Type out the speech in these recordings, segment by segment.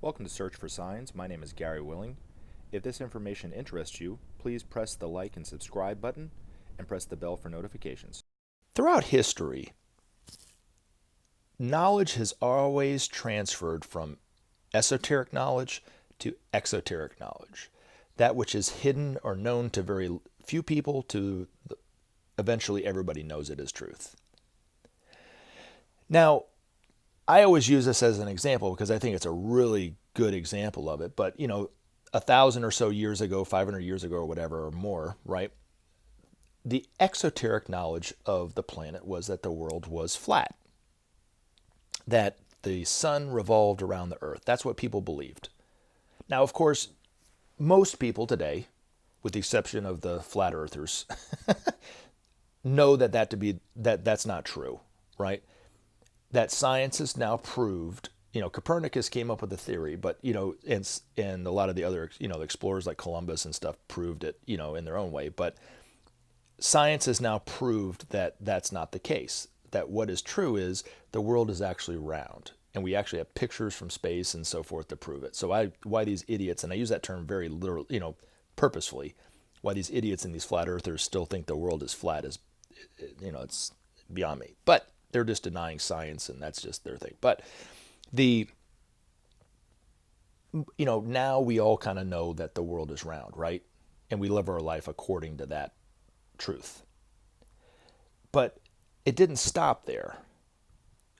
Welcome to Search for Signs. My name is Gary Willing. If this information interests you, please press the like and subscribe button and press the bell for notifications. Throughout history, knowledge has always transferred from esoteric knowledge to exoteric knowledge. That which is hidden or known to very few people to eventually everybody knows it as truth. Now, I always use this as an example because I think it's a really good example of it. But, 1,000 or so years ago, 500 years ago or whatever, or more, right? The exoteric knowledge of the planet was that the world was flat, that the sun revolved around the earth. That's what people believed. Now, of course, most people today, with the exception of the flat earthers, know that's not true, right? That science has now proved, Copernicus came up with a theory, but, and a lot of the other, explorers like Columbus and stuff proved it, in their own way. But science has now proved that that's not the case, that what is true is the world is actually round. And we actually have pictures from space and so forth to prove it. So why these idiots, and I use that term very literally, purposefully, why these idiots and these flat earthers still think the world is flat is, it's beyond me. But they're just denying science, and that's just their thing. But now we all kind of know that the world is round, right? And we live our life according to that truth. But it didn't stop there.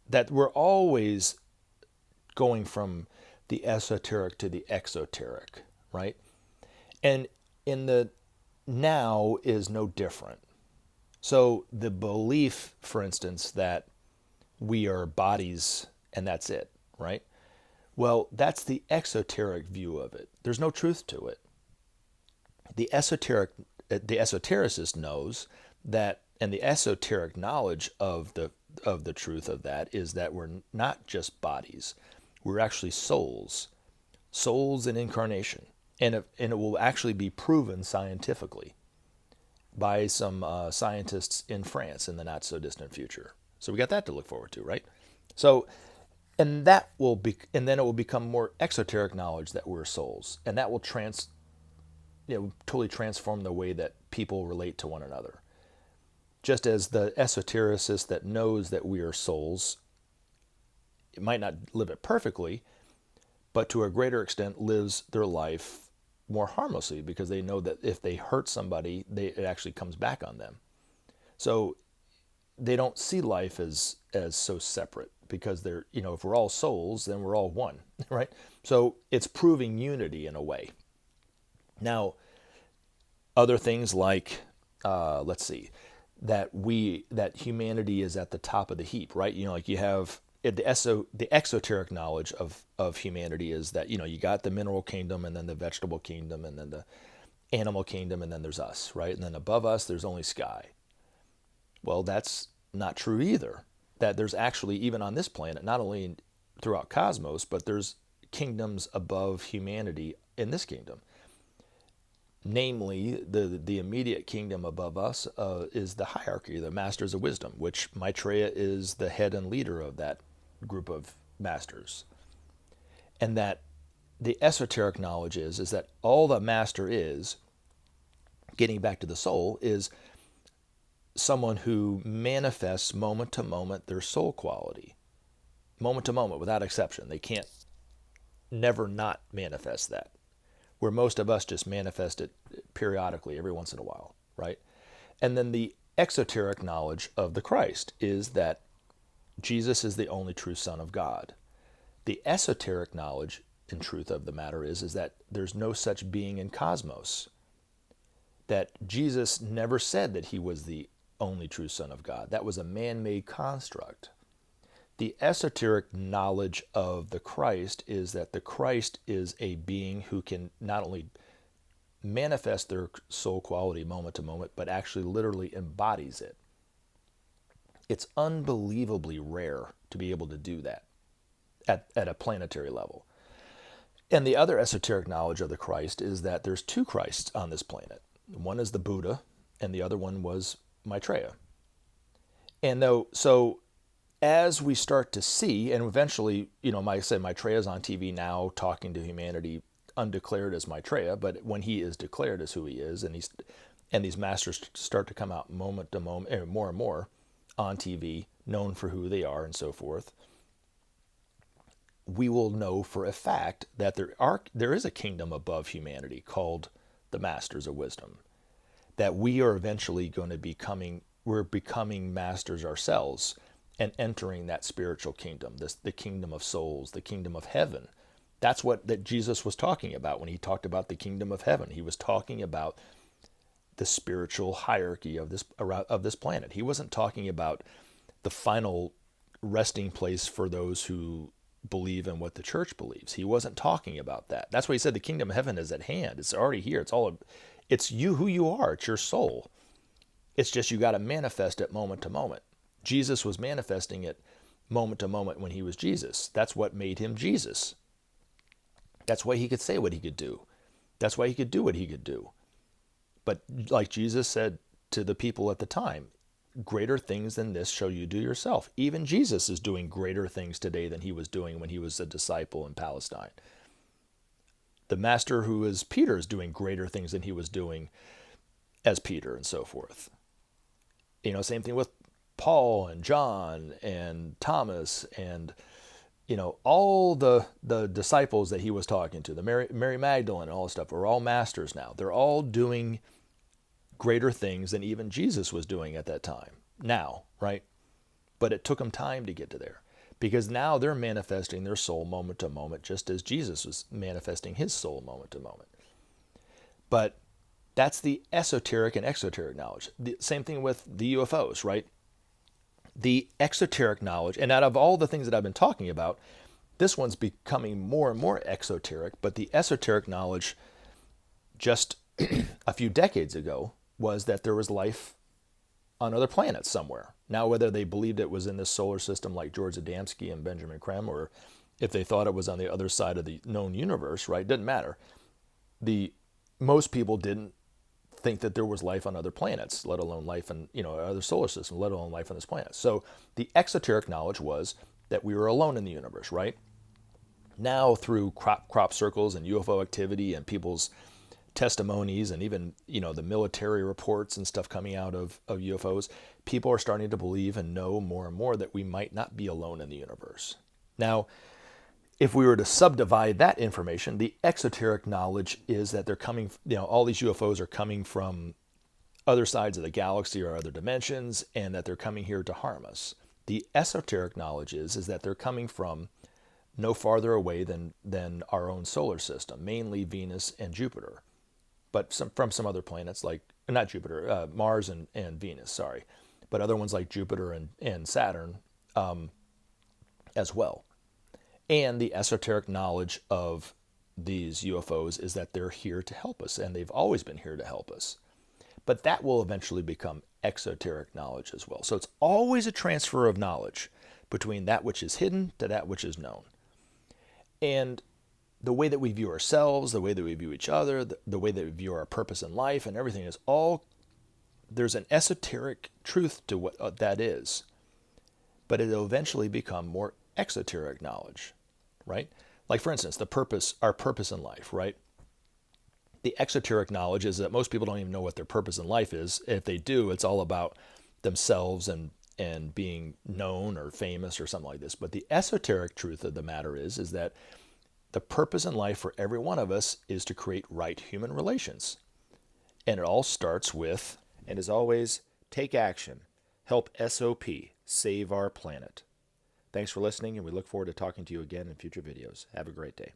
That we're always going from the esoteric to the exoteric, right? And in the now is no different. So the belief, for instance, that we are bodies and that's it, right? Well, that's the exoteric view of it. There's no truth to it. The esotericist knows that, and the esoteric knowledge of the truth of that is that we're not just bodies. We're actually souls in incarnation. And it will actually be proven scientifically by some scientists in France in the not so distant future. So we got that to look forward to, right? So, and then it will become more exoteric knowledge that we're souls, and that will totally transform the way that people relate to one another. Just as the esotericist that knows that we are souls, it might not live it perfectly, but to a greater extent lives their life more harmlessly because they know that if they hurt somebody, it actually comes back on them. So they don't see life as so separate because they're, if we're all souls, then we're all one, right? So it's proving unity in a way. Now, other things like, that humanity is at the top of the heap, right? Like you have the exoteric knowledge of humanity is that, you got the mineral kingdom and then the vegetable kingdom and then the animal kingdom and then there's us, right? And then above us, there's only sky. Well, that's not true either. That there's actually, even on this planet, not only throughout cosmos, but there's kingdoms above humanity in this kingdom. Namely, the immediate kingdom above us is the hierarchy, the masters of wisdom, which Maitreya is the head and leader of that group of masters. And that the esoteric knowledge is that all the master is, getting back to the soul, is someone who manifests moment to moment their soul quality. Moment to moment, without exception. They can't never not manifest that. Where most of us just manifest it periodically, every once in a while, right? And then the exoteric knowledge of the Christ is that Jesus is the only true Son of God. The esoteric knowledge and truth of the matter is that there's no such being in cosmos. That Jesus never said that he was the only true Son of God. That was a man-made construct. The esoteric knowledge of the Christ is that the Christ is a being who can not only manifest their soul quality moment to moment, but actually literally embodies it. It's unbelievably rare to be able to do that. at a planetary level. And the other esoteric knowledge of the Christ is that there's two Christs on this planet. One is the Buddha, and the other one was Maitreya. And so as we start to see, and eventually, I said Maitreya's on TV now talking to humanity undeclared as Maitreya, but when he is declared as who he is, and these masters start to come out moment to moment, more and more on TV, known for who they are and so forth, we will know for a fact that there is a kingdom above humanity called the Masters of Wisdom, that we are eventually going to we're becoming masters ourselves and entering that spiritual kingdom, the kingdom of souls, the kingdom of heaven. That's that Jesus was talking about when he talked about the kingdom of heaven. He was talking about the spiritual hierarchy of this planet. He wasn't talking about the final resting place for those who believe in what the church believes. He wasn't talking about that. That's why he said the kingdom of heaven is at hand. It's already here. It's you, who you are. It's your soul. It's just you got to manifest it moment to moment. Jesus was manifesting it moment to moment when he was Jesus. That's what made him Jesus. That's why he could say what he could do. That's why he could do what he could do. But like Jesus said to the people at the time, greater things than this shall you do yourself. Even Jesus is doing greater things today than he was doing when he was a disciple in Palestine. The master who is Peter is doing greater things than he was doing as Peter and so forth. Same thing with Paul and John and Thomas and all the disciples that he was talking to, the Mary Magdalene and all this stuff, are all masters now. They're all doing greater things than even Jesus was doing at that time. Now, right? But it took them time to get to there, because now they're manifesting their soul moment to moment, just as Jesus was manifesting his soul moment to moment. But that's the esoteric and exoteric knowledge. The same thing with the UFOs, right? The exoteric knowledge, and out of all the things that I've been talking about, this one's becoming more and more exoteric, but the esoteric knowledge just a few decades ago was that there was life on other planets somewhere. Now, whether they believed it was in this solar system like George Adamski and Benjamin Creme, or if they thought it was on the other side of the known universe, right? Didn't matter. Most people didn't think that there was life on other planets, let alone life in other solar systems, let alone life on this planet. So the exoteric knowledge was that we were alone in the universe, right? Now, through crop circles and UFO activity and people's testimonies and even the military reports and stuff coming out of UFOs, people are starting to believe and know more and more that we might not be alone in the universe. Now, if we were to subdivide that information, the exoteric knowledge is that they're coming, all these UFOs are coming from other sides of the galaxy or other dimensions, and that they're coming here to harm us. The esoteric knowledge is that they're coming from no farther away than our own solar system, mainly Venus and Jupiter, but from some other planets like, not Jupiter, Mars and Venus, sorry, but other ones like Jupiter and Saturn as well. And the esoteric knowledge of these UFOs is that they're here to help us, and they've always been here to help us. But that will eventually become exoteric knowledge as well. So it's always a transfer of knowledge between that which is hidden to that which is known. And the way that we view ourselves, the way that we view each other, the way that we view our purpose in life and everything is all, there's an esoteric truth to what that is. But it'll eventually become more exoteric knowledge, right? Like, for instance, our purpose in life, right? The exoteric knowledge is that most people don't even know what their purpose in life is. If they do, it's all about themselves and being known or famous or something like this. But the esoteric truth of the matter is that the purpose in life for every one of us is to create right human relations. And it all starts with, and as always, take action. Help SOP save our planet. Thanks for listening, and we look forward to talking to you again in future videos. Have a great day.